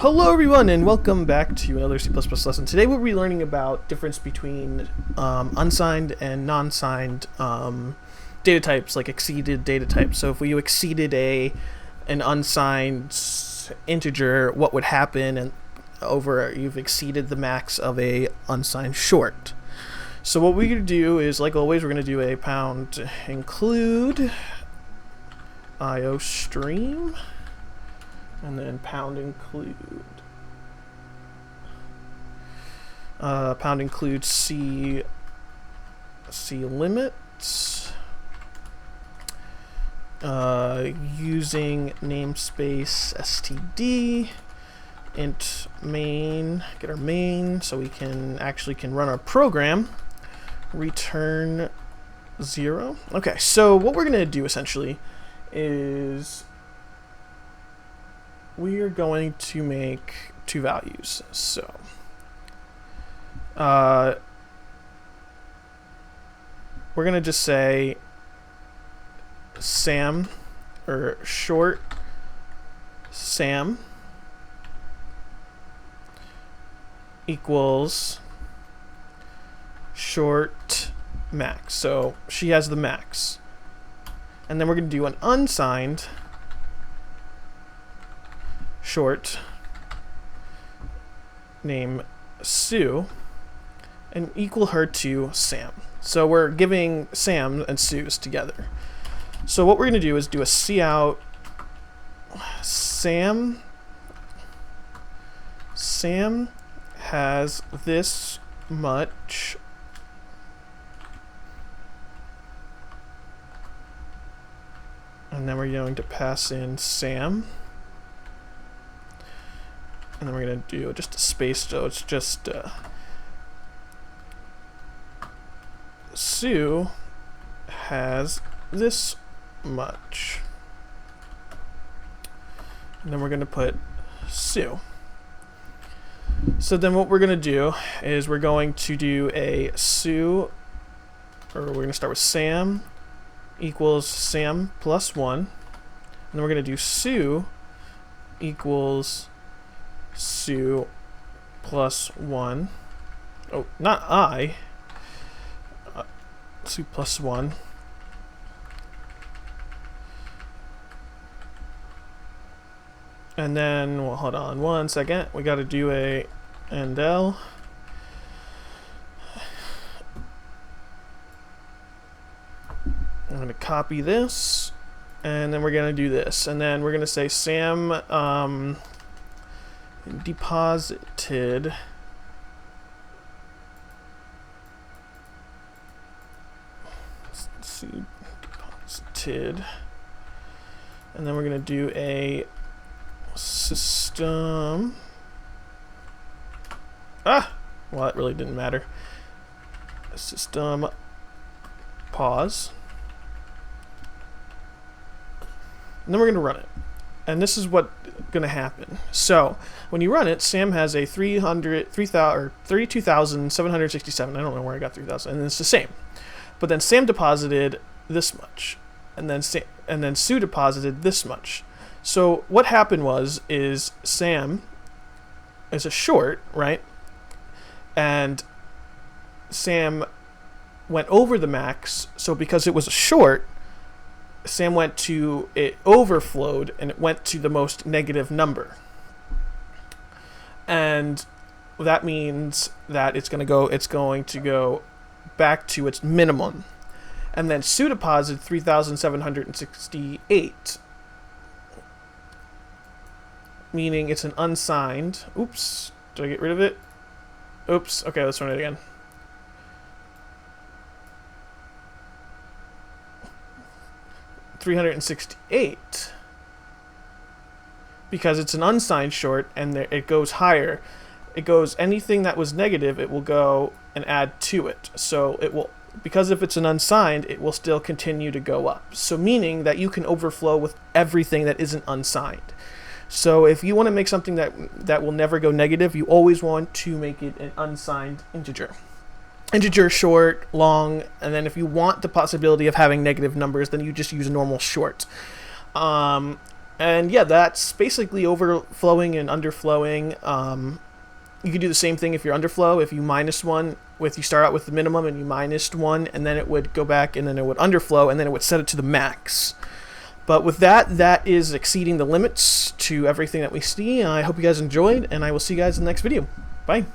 Hello everyone and welcome back to another C++ lesson. Today we'll be learning about difference between unsigned and non-signed data types, like exceeded data types. So if you exceeded an unsigned integer, what would happen and you've exceeded the max of a unsigned short. So what we're going to do is, like always, we're going to do a pound include IOStream. And then pound include C limits using namespace std int main, get our main so we can run our program, return 0. Okay, so what we're gonna do essentially is we are going to make two values. So we're going to just say Sam, or short Sam equals short max. So she has the max. And then we're going to do an unsigned short name Sue and equal her to Sam. So we're giving Sam and Sue's together. So what we're going to do is do a cout Sam has this much and then we're going to pass in Sam. And then we're going to do just a space, so it's just Sue has this much. And then we're going to put Sue. So then what we're going to do is we're going to do a Sue, or we're going to start with Sam equals Sam plus 1. And then we're going to do Sue equals Sue plus 1. Oh, not I. Sue plus 1. And then, well, hold on one second. We got to do a endl. I'm going to copy this, and then we're going to do this, and then we're going to say Sam deposited and then we're going to do a system well, it really didn't matter. System pause, and then we're going to run it. And this is what's going to happen. So when you run it, Sam has a 32,767. I don't know where I got 3,000, and it's the same. But then Sam deposited this much, and then Sue deposited this much. So what happened is Sam is a short, right? And Sam went over the max. So because it was a short, Sam it overflowed and it went to the most negative number. And that means that it's going to go back to its minimum. And then Sue deposited 3,768, meaning it's an unsigned. Oops, did I get rid of it? Oops, okay, let's run it again. $368 because it's an unsigned short, and it goes higher. It goes anything that was negative, it will go and add to it. So it will, because if it's an unsigned, it will still continue to go up. So meaning that you can overflow with everything that isn't unsigned. So if you want to make something that will never go negative, you always want to make it an unsigned integer. Integer, short, long, and then if you want the possibility of having negative numbers, then you just use a normal short. And yeah, that's basically overflowing and underflowing. You can do the same thing if you're underflow. If you minus one, you start out with the minimum and you minus one, and then it would go back and then it would underflow and then it would set it to the max. But with that, that is exceeding the limits to everything that we see. I hope you guys enjoyed, and I will see you guys in the next video. Bye.